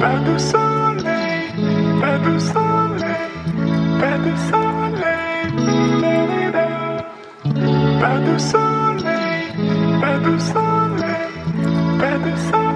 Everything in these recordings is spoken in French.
Pas de soleil, pas de soleil, pas de soleil, pas de soleil, pas de soleil, pas de soleil.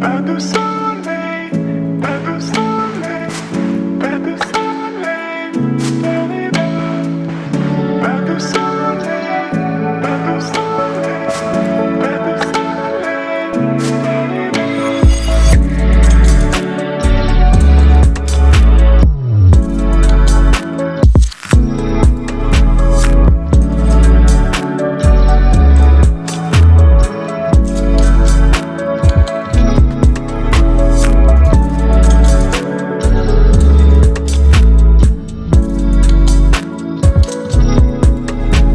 Pas de soleil, pas de soleil, pas de soleil, pas de soleil.